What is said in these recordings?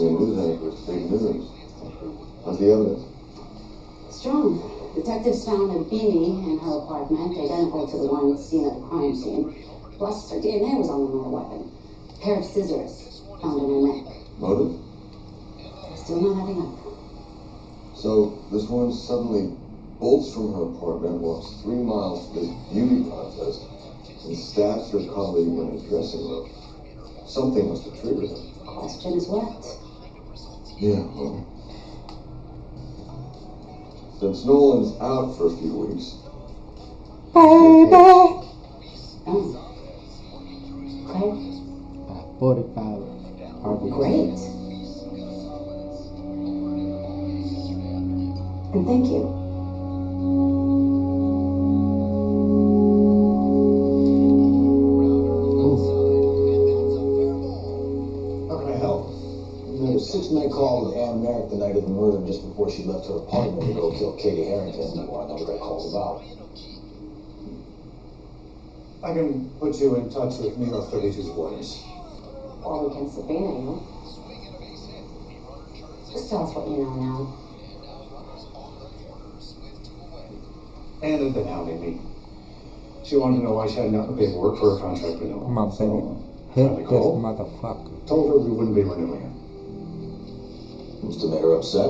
see a news anchor. It's big news. How's the evidence? Strong. Detectives found a beanie in her apartment, identical to the one seen at the crime scene. Plus, her DNA was on the murder weapon. A pair of scissors found in her neck. Motive? Still not adding up. So, this woman suddenly bolts from her apartment, walks 3 miles to this beauty contest, and stabs her colleague in a dressing room. Something must have triggered her. Question is what? Yeah, well... Since Nolan's out for a few weeks... Baby! Oh. Okay. 45. Great. And thank you. A 6-minute call with Ann Merrick the night of the murder, just before she left her apartment to go kill Katie Harrington. I want to know what that call's about. I can put you in touch with New York 32's lawyers. Or we can subpoena you. Just tell us what you know now. Ann had been hounding me. She wanted to know why she hadn't gotten the paperwork for her contract renewal. Come on, baby. Hit this motherfucker. Told her we wouldn't be renewing it. Must have made her upset.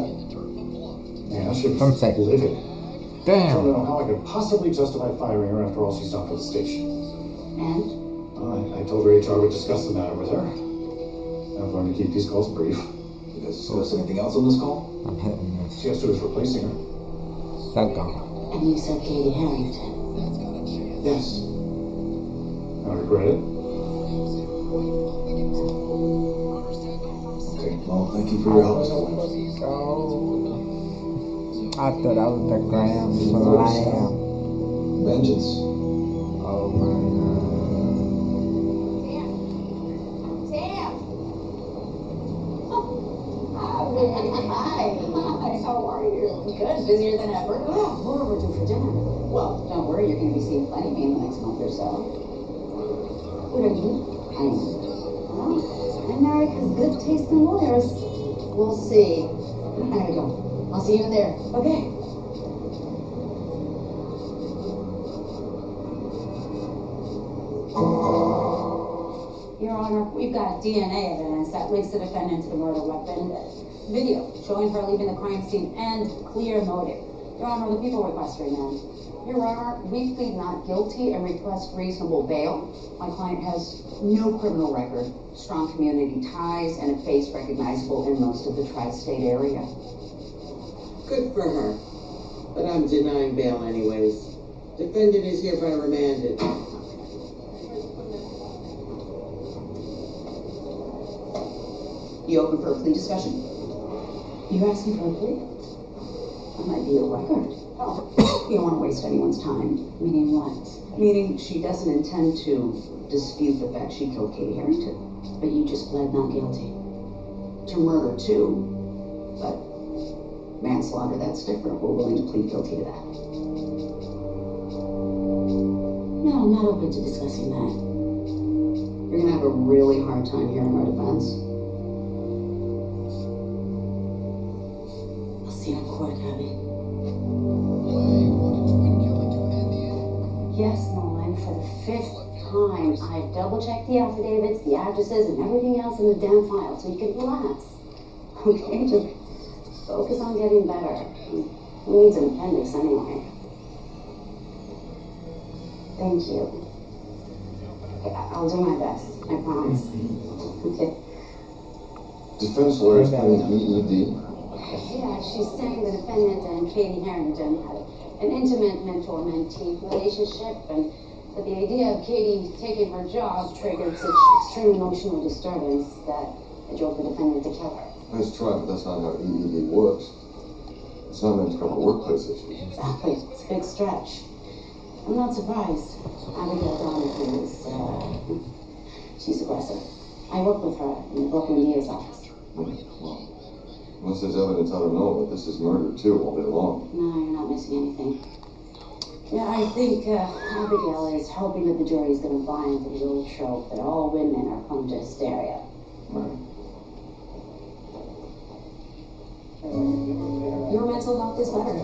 Yeah, she Some was say. livid. I Damn. don't know how I could possibly justify firing her after all she's done for the station. And? I told her HR would discuss the matter with her. I've learned to keep these calls brief. You guys discuss anything else on this call? I'm hitting this. She has to is replacing her. That gone. And you said Katie Harrington. Yes. I regret it. Okay, well, thank you for your help, Mr. Williams. I thought I was the Graham Slam. Vengeance. Oh my Sam! Hi. How are you? Good. Busier than ever. Oh, we're overdue for dinner. Well, don't worry. You're going to be seeing plenty of me in the next month or so. What are you? America's good taste in lawyers. We'll see. There we go. I'll see you in there. Okay. Your Honor, we've got DNA evidence that links the defendant to the murder weapon. Video showing her leaving the crime scene and clear motive. Your Honor, the people request remand. Your Honor, we plead not guilty and request reasonable bail. My client has no criminal record, strong community ties, and a face recognizable in most of the tri-state area. Good for her. But I'm denying bail anyways. Defendant is hereby remanded. You open for a plea discussion? You're asking for a plea? That might be a record. Oh, you don't want to waste anyone's time. Meaning what? Meaning she doesn't intend to dispute the fact she killed Katie Harrington. But you just pled not guilty. To murder too. But manslaughter, that's different. We're willing to plead guilty to that. No, I'm not open to discussing that. You're gonna have a really hard time hearing our defense. I'll see you in court, Abby. Yes, Nolan, for the 5th time, I've double-checked the affidavits, the addresses, and everything else in the damn file, so you can relax. Okay, just focus on getting better. Who needs an appendix anyway? Thank you. Okay, I'll do my best, I promise. Okay. Defense lawyers claim EED. Yeah, she's saying the defendant and Katie Harrington had an intimate mentor-mentee relationship, and that the idea of Katie taking her job triggered such extreme emotional disturbance that it drove the defendant to kill her. Nice try, but that's not how EED works. It's not meant to cover workplace issues. Exactly. It's a big stretch. I'm not surprised. Abigail Donahue is, she's aggressive. I work with her in the Brooklyn DA's office. Well, unless there's evidence I don't know, but this is murder too, all day long. No, you're not missing anything. Yeah, I think Abigail is hoping that the jury is going to buy into the old trope that all women are prone to hysteria. Right. Your mental health is better.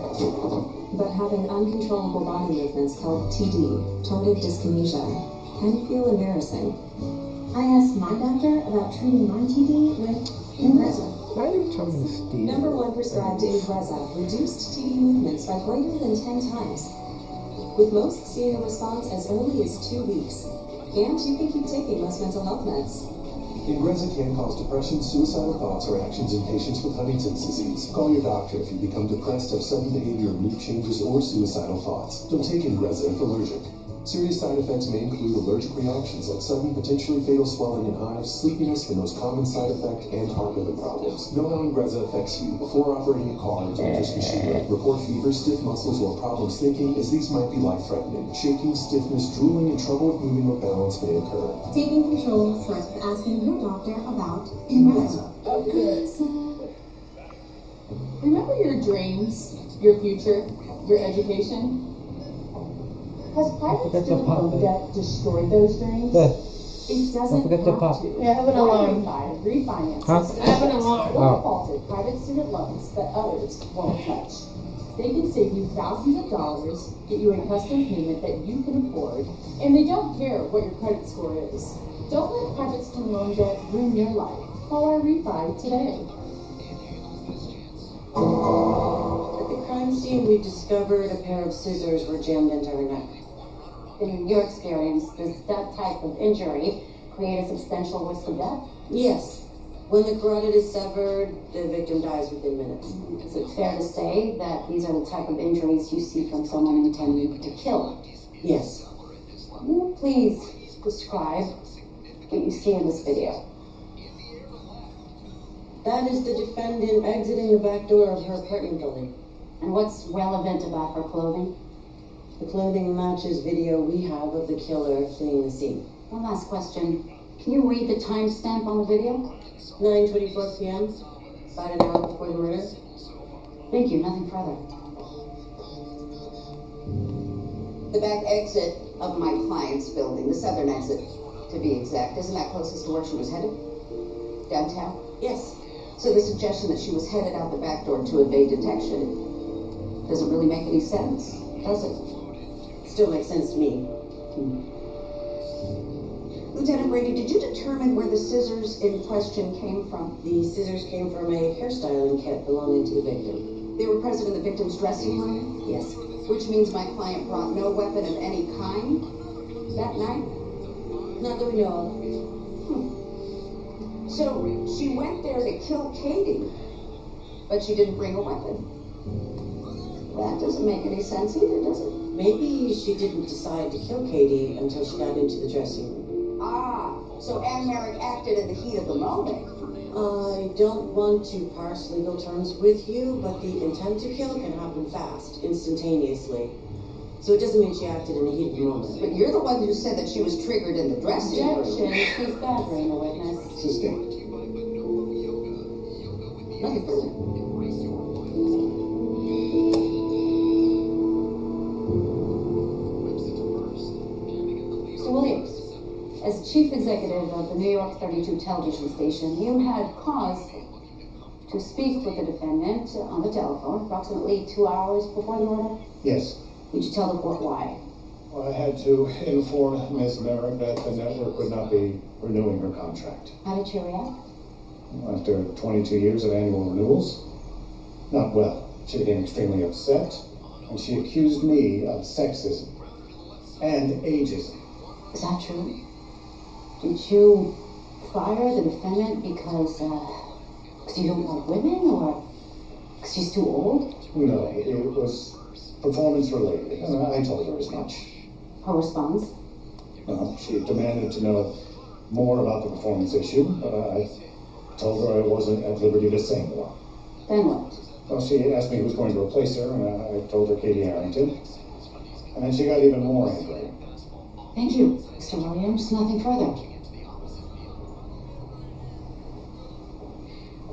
But having uncontrollable body movements called TD, tardive dyskinesia, can feel embarrassing. I asked my doctor about treating my TD with Ingrezza. Now you're telling Steve. Number 1 prescribed Ingrezza reduced TD movements by greater than 10 times, with most seeing a response as early as 2 weeks. And you can keep taking most mental health meds. Ingrezza can cause depression, suicidal thoughts, or actions in patients with Huntington's disease. Call your doctor if you become depressed, have sudden behavior, mood changes, or suicidal thoughts. Don't take Ingrezza if allergic. Serious side effects may include allergic reactions like sudden, potentially fatal swelling and hives, sleepiness, the most common side effect, and heart rhythm problems. Know how Ingrezza affects you. Before operating a car or dangerous machinery, report fever, stiff muscles, or problems thinking, as these might be life-threatening. Shaking, stiffness, drooling, and trouble with moving or balance may occur. Taking control starts with asking your doctor about Ingrezza. Remember your dreams, your future, your education? Has private student loan debt destroyed those dreams? It doesn't have to. Yeah, I have an alarm. Refinances. I have an alarm. Defaulted private student loans that others won't touch. They can save you thousands of dollars, get you a custom payment that you can afford, and they don't care what your credit score is. Don't let private student loan debt ruin your life. Call our refi today. At the crime scene, we discovered a pair of scissors were jammed into her neck. In your experience, does that type of injury create a substantial risk of death? Yes. When the carotid is severed, the victim dies within minutes. Is it fair to say that these are the type of injuries you see from someone intending to kill? Yes. Will you please describe what you see in this video? That is the defendant exiting the back door of her apartment building. And what's relevant about her clothing? The clothing matches video we have of the killer fleeing the scene. One last question. Can you read the timestamp on the video? 9:24 p.m., about an hour before the murder. Thank you, nothing further. The back exit of my client's building, the southern exit, to be exact. Isn't that closest to where she was headed? Downtown? Yes. So the suggestion that she was headed out the back door to evade detection doesn't really make any sense, does it? Still makes sense to me. Lieutenant Brady, did you determine where the scissors in question came from? The scissors came from a hairstyling kit belonging to the victim. They were present in the victim's dressing room? Yes. Which means my client brought no weapon of any kind that night? Not that we know of. So she went there to kill Katie, but she didn't bring a weapon. That doesn't make any sense either, does it? Maybe she didn't decide to kill Katie until she got into the dressing room. Ah, so Ann Merrick acted in the heat of the moment. I don't want to parse legal terms with you, but the intent to kill can happen fast, instantaneously. So it doesn't mean she acted in the heat of the moment. But you're the one who said that she was triggered in the dressing room. Objection. She's badgering the witness. Sustained. Nothing further. Mr. Williams, as chief executive of the New York 32 television station, you had cause to speak with the defendant on the telephone approximately 2 hours before the murder. Yes. Did you tell the court why? Well, I had to inform Ms. Merrick that the network would not be renewing her contract. How did she react? After 22 years of annual renewals, not well. She became extremely upset, and she accused me of sexism and ageism. Is that true? Did you fire the defendant because you don't like women, or because she's too old? No, it was performance related, and I told her as much. Her response? She demanded to know more about the performance issue, but I told her I wasn't at liberty to say more. Then what? Well, she asked me who was going to replace her, and I told her Katie Harrington. And then she got even more angry. Thank you, Mr. Williams. Nothing further.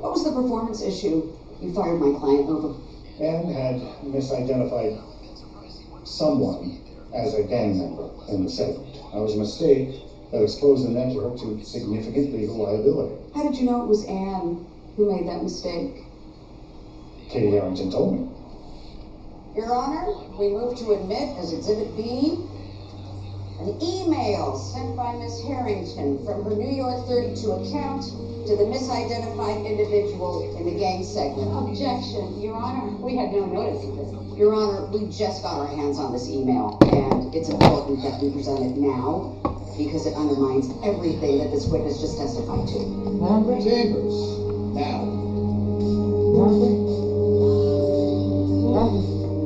What was the performance issue you fired my client over? Anne had misidentified someone as a gang member in the segment. That was a mistake that exposed the network to significant legal liability. How did you know it was Anne who made that mistake? Katie Harrington told me. Your Honor, we move to admit as Exhibit B an email sent by Miss Harrington from her New York 32 account to the misidentified individual in the gang segment. Objection, Your Honor. We had no notice of this. Your Honor, we just got our hands on this email, and it's important that we present it now because it undermines everything that this witness just testified to. Chambers, now.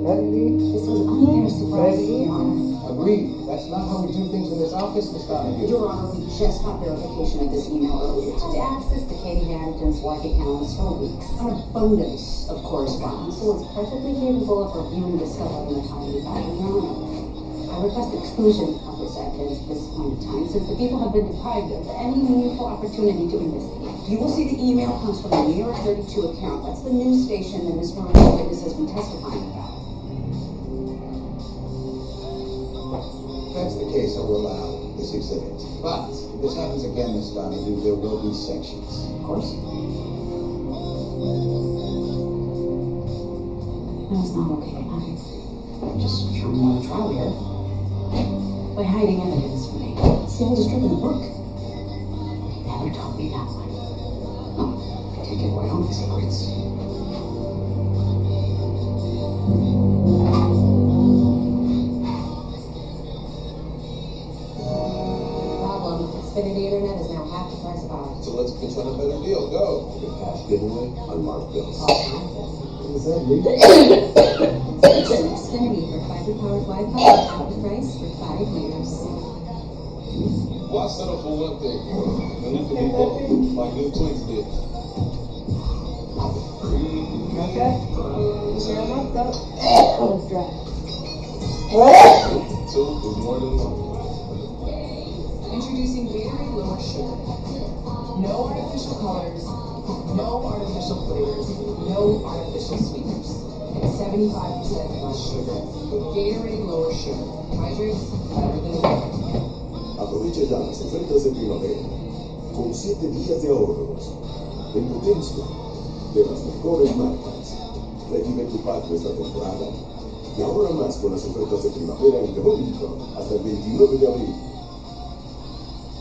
This was unfair surprise, Your Honor. Agreed. That's not how we do things in this office, Miss Donahue. Your Honor, we just got verification of this email earlier I've today. had access to Katie Harrington's work accounts for weeks. An abundance of correspondence. So it's perfectly capable of reviewing this stuff in a timely fashion, Your Honor. I request exclusion of this evidence at this point in time, since the people have been deprived of any meaningful opportunity to investigate. You will see the email comes from the New York 32 account. That's the news station that Ms. Maroon's witness has been testifying about. If that's the case, I will allow this exhibit. But if this happens again, Miss Donahue, there will be sanctions. Of course. That's not okay, Your Honor. Just sure we want a trial here. By hiding evidence from me. It's the oldest trick in the book. He never told me that one. Oh, I can't give away all my secrets. Problem. Xfinity Internet is now half the price of ours. So let's pitch on a better deal. Go. Cash giveaway, unmarked bills. Is that legal? Xfinity for fiber-powered Wi-Fi, half the price for 5 years. Why settle for one thing when you can be both, like new twins did? Okay. Yeah, I'm up, though. Let's drive. Two is more than one. Introducing Gatorade Lower Sugar. No artificial colors, no artificial flavors, no artificial sweeteners. And 75% less sugar. Gatorade Lower Sugar. Hydrates better than water. Aprovecha ya las ofertas de primavera, con 7 días de ahorros, en potencia de las mejores marcas. Revive tu patio esta temporada y ahorra más con las ofertas de primavera en The Home Depot hasta el 29 de abril.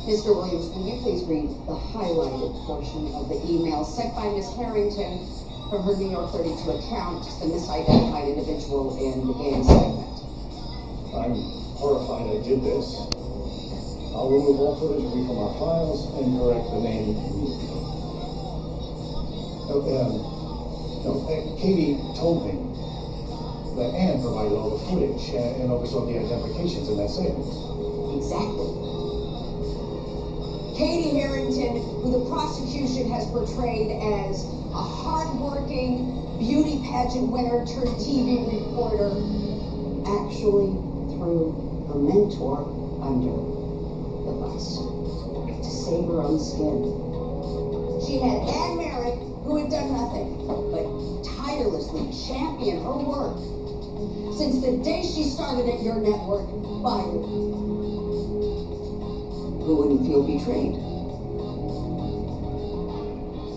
Mr. Williams, will you please read the highlighted portion of the email sent by Ms. Harrington from her New York 32 account to the misidentified individual in the game segment? I'm horrified I did this. I'll remove all footage of you from our files and correct the name immediately. Katie told me that Anne provided all the footage and oversaw the identifications in that segment. Exactly. Katie Harrington, who the prosecution has portrayed as a hard-working beauty pageant winner turned TV reporter, actually threw her mentor under the bus to save her own skin. She had Anne Merrick, who had done nothing but tirelessly champion her work since the day she started at your network, Byron. Who wouldn't feel betrayed?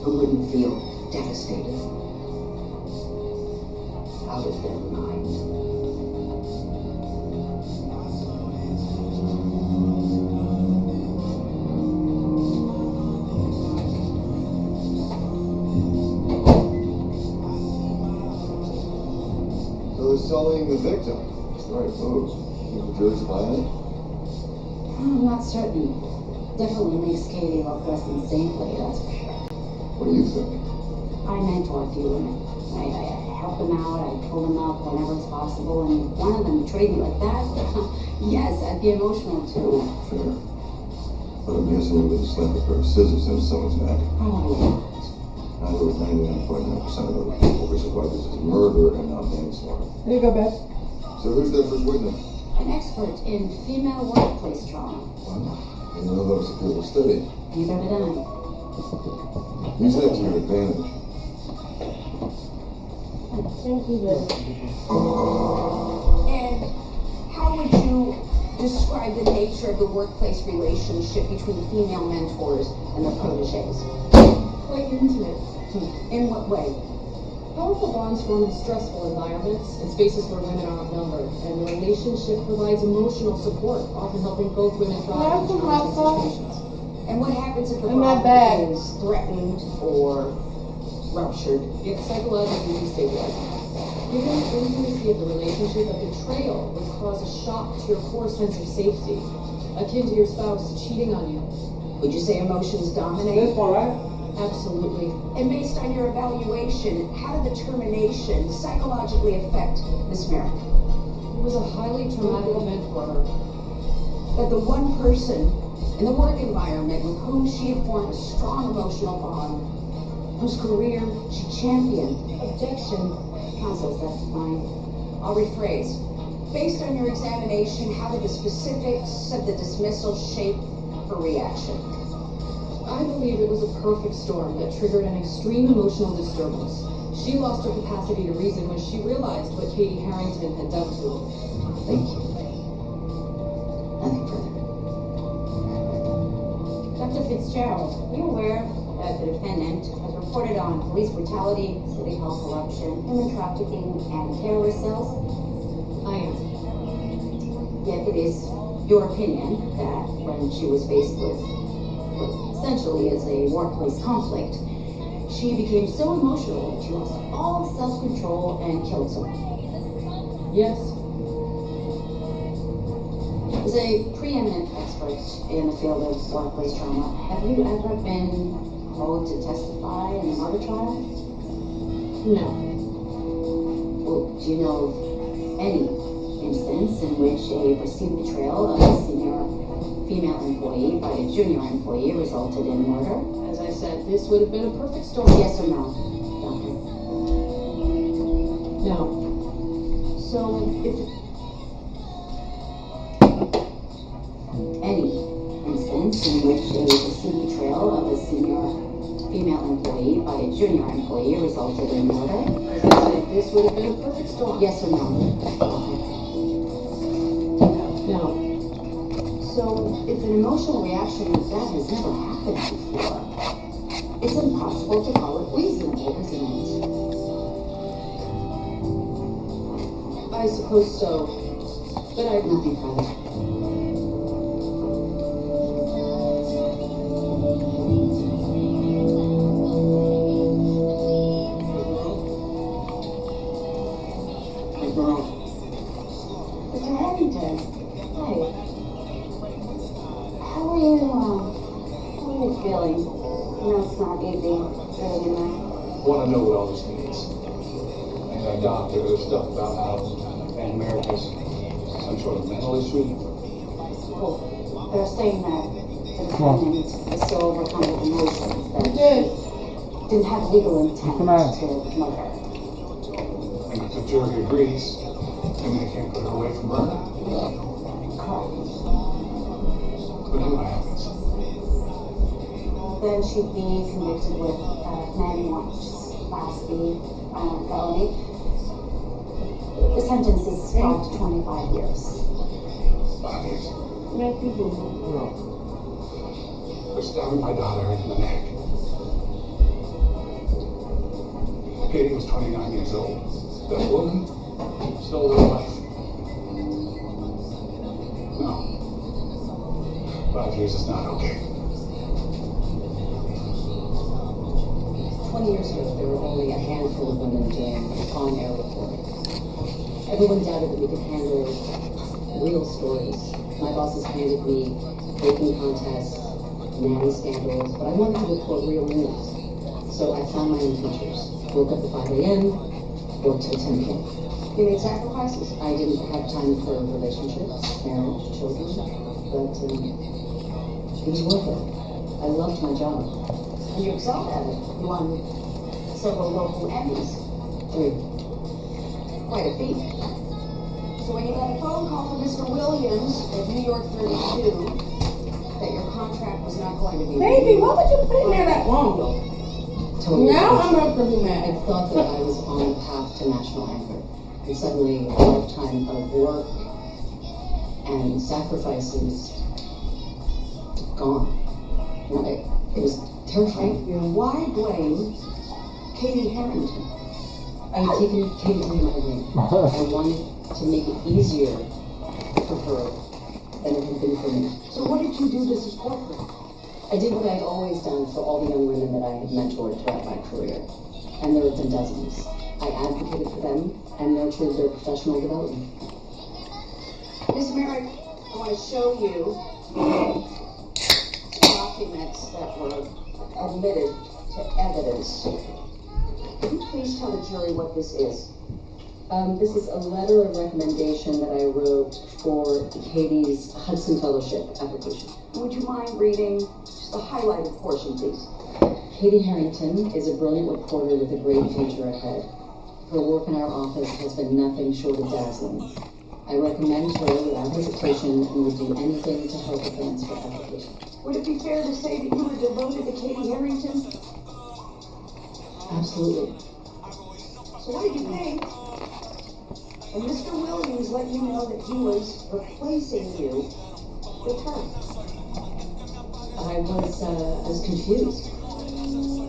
Who wouldn't feel devastated? Out of their mind. So they're selling the victim. It's the right move. Keep the jury's quiet. I'm not certain. Definitely makes Katie look less insanely, that's for sure. What do you think? I mentor a few women. I help them out, I pull them up whenever it's possible, and if one of them betrayed me like that, yes, I'd be emotional too. Fair. But I'm guessing you would have slammed a pair of scissors into someone's neck. Probably not. Neither would 99.9% of other people, which is why this is murder and not manslaughter. There you go, Beth. So who's their first witness? An expert in female workplace trauma. Well, I didn't know that was a field of study. Neither did I. Use that to your advantage. Thank you, Beth. And how would you describe the nature of the workplace relationship between female mentors and their proteges? Quite intimate. In what way? Powerful bonds form in stressful environments and spaces where women are outnumbered, and the relationship provides emotional support, often helping both women thrive in challenging situations. And what happens if the In my bond bag. is threatened or ruptured? It's psychologically destabilizing. Given the intimacy of the relationship, a betrayal would cause a shock to your core sense of safety, akin to your spouse cheating on you. Would you say emotions dominate? This one, right? Absolutely. And based on your evaluation, how did the termination psychologically affect Miss Merrick? It was a highly traumatic event for her. That the one person in the work environment with whom she had formed a strong emotional bond, whose career she championed. Objection. Counsel, that's fine. I'll rephrase. Based on your examination, how did the specifics of the dismissal shape her reaction? I believe it was a perfect storm that triggered an extreme emotional disturbance. She lost her capacity to reason when she realized what Katie Harrington had done to her. Thank you. Nothing further. Dr. Fitzgerald, are you aware that the defendant has reported on police brutality, city hall corruption, human trafficking, and terrorist cells? I am. Yet it is your opinion that when she was faced with what essentially is a workplace conflict, she became so emotional that she lost all self-control and killed someone. Yes. As a preeminent expert in the field of workplace trauma, have you ever been called to testify in a murder trial? No. Well, do you know of any instance in which a perceived betrayal of a senior female employee by a junior employee resulted in murder? As I said, this would have been a perfect storm. Yes or no, Doctor? No. So, if any instance in which a perceived betrayal of a senior female employee by a junior employee resulted in murder? As I said, this would have been a perfect storm. Yes or no? No. So, if an emotional reaction like that has never happened before, it's impossible to call it reasonable, isn't it? I suppose so. But I... Nothing further. Mr. Harrington. Hi. How are you feeling? I know it's not easy early in life. I want to know what all this means. And our doctor, there's stuff about how America's some sort of mental issue. Well, they're saying that the defendant is so overcome with emotions that she didn't have legal intent to murder. And if the jury agrees, then they can't put her away from murder. Correct. But then what happens? Then she'd be convicted with manslaughter, Class B, felony. The sentence is 12 to 25 years. 5 years. No. They're stabbing my daughter in the neck. Katie was 29 years old. That woman stole her life. No. 5 years is not okay. 20 years ago, there were only a handful of women doing on-air reporting. Everyone doubted that we could handle real stories. My bosses handed me baking contests, nanny scandals, but I wanted to report real news. So I found my own teachers. Woke up at 5 a.m., worked till 10 p.m. You made sacrifices. I didn't have time for relationships, marriage, children, but it was worth it. I loved my job. And you excelled at it. You won several local Emmys. 3. Quite a feat. So when you got a phone call from Mr. Williams at New York 32 that your contract was not going to be Baby, why would you put it in there that long though? Totally. Now I'm up to be mad. I thought that I was on the path to national anchor. And suddenly a lifetime of work and sacrifices gone. You know, it was terrifying. Why blame Katie Harrington? I had taken Katie under my wing. I wanted to make it easier for her than it had been for me. So what did you do to support her? I did what I'd always done for all the young women that I had mentored throughout my career, and there have been dozens. I advocated for them and nurtured their professional development. Miss Merrick, I want to show you documents that were admitted to evidence. Could you please tell the jury what this is? This is a letter of recommendation that I wrote for Katie's Hudson Fellowship application. Would you mind reading just the highlighted portion, please? Katie Harrington is a brilliant reporter with a great future ahead. Her work in our office has been nothing short of dazzling. I recommend her without hesitation and would do anything to help advance her application. Would it be fair to say that you were devoted to Katie Harrington? Absolutely. So what did you think when Mr. Williams let you know that he was replacing you with her? I was confused.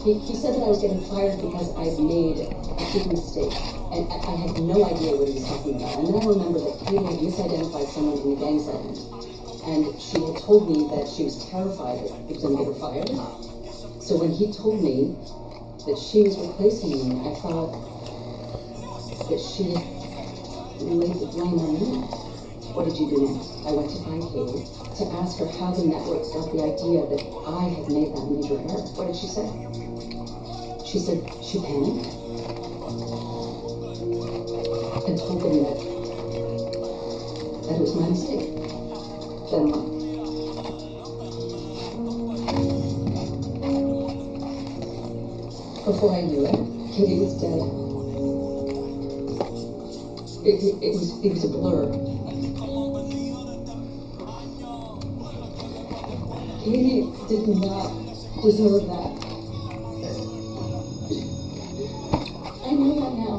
He said that I was getting fired because I'd made a big mistake, and I had no idea what he was talking about. And then I remembered that Katie had misidentified someone in the gang segment, and she had told me that she was terrified that it was going to get her fired. So when he told me that she was replacing me, I thought that she had laid the blame on me. What did you do next? I went to find Katie to ask her how the network got the idea that I had made that major error. What did she say? She said she panicked and told them that it was my mistake. Then what? Before I knew it, Katie was dead. It was a blur. Katie did not deserve that. I know that now.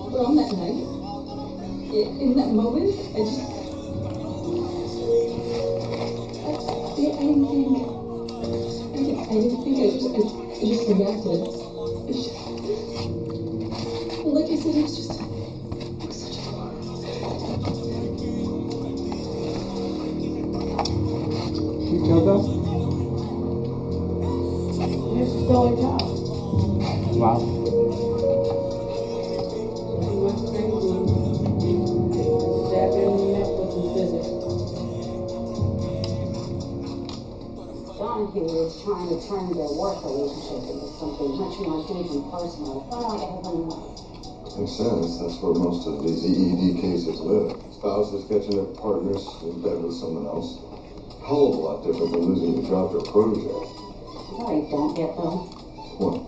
But on that night, in that moment, I didn't think, I just reacted. Like I said, it was such a blur. She killed her? Yes, she stole her job. Wow. She went crazy. Stabbed her in the neck with a scissors. Donahue is trying to turn their work relationship into something much more deep and personal. It's not like everyone knows. Makes sense. That's where most of these EED cases live. Spouses catching their partners in bed with someone else. Hell of a lot different than losing your job to a protege. What I don't get, though, What?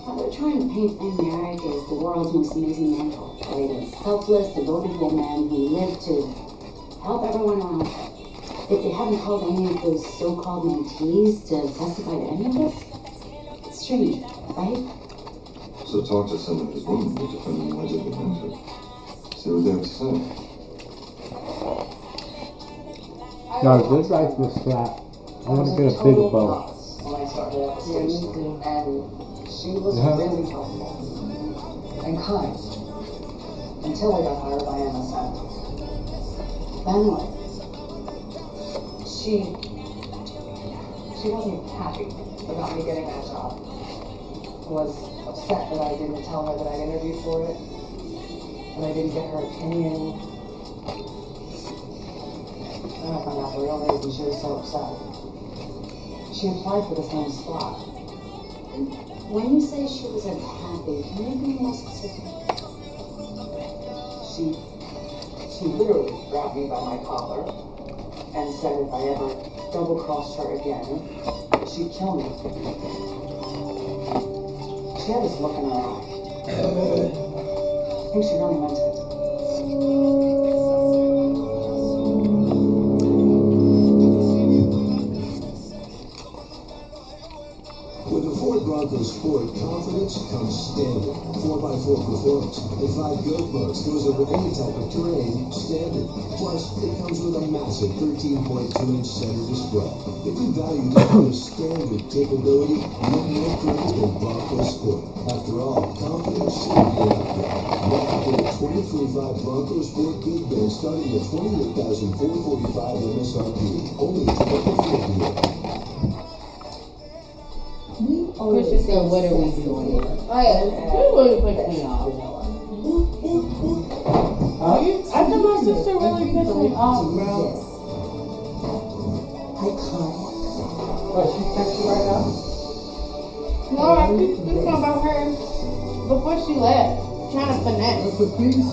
how they're trying to paint Merrick as the world's most amazing mentor. Right? A selfless, devoted woman who lived to help everyone around her. If they haven't called any of those so-called mentees to testify to any of this, it's strange, right? So talk to some of these women who defend the allegedly mentored. See what they have to say. No, this guy's just flat. I want to get a bigger bow. When I started at the station, and she was really helpful and kind until I got hired by MSN. Then what? She wasn't happy about me getting that job. Was upset that I didn't tell her that I interviewed for it, that I didn't get her opinion. Then I found out the real reason she was so upset. She applied for the same spot. When you say she was unhappy, can you be more specific? She literally grabbed me by my collar and said if I ever double-crossed her again, she'd kill me. She had this look in her eye. I think she really meant it. With the Ford Bronco Sport, confidence comes standard. 4x4 forks, and 5 goat mugs goes over any type of terrain, standard. Plus, it comes with a massive 13.2-inch center display. If you value this kind of standard capability, look no further than Bronco Sport. After all, confidence should be an upgrade. Now, get a 2025 Bronco Sport Big Bin starting at $28,445 MSRP. Only at Bronco Ford dealer. Christian said, what are we doing? Like, you really pissed me off. I think my sister really pissed me off, bro. What, she texts you right now? No, I keep thinking about her before she left. Trying to finesse. That's a piece.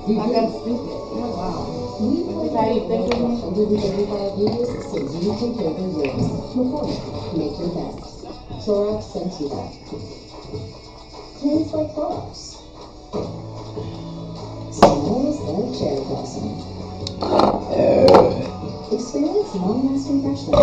Like I'm stupid. Oh, wow. This is how you think of me? 135 years since you take over yours. McCormick, make your best. Clorox sends you that. Cleans like Clorox. Smells like cherry blossom. Experience long-lasting freshness.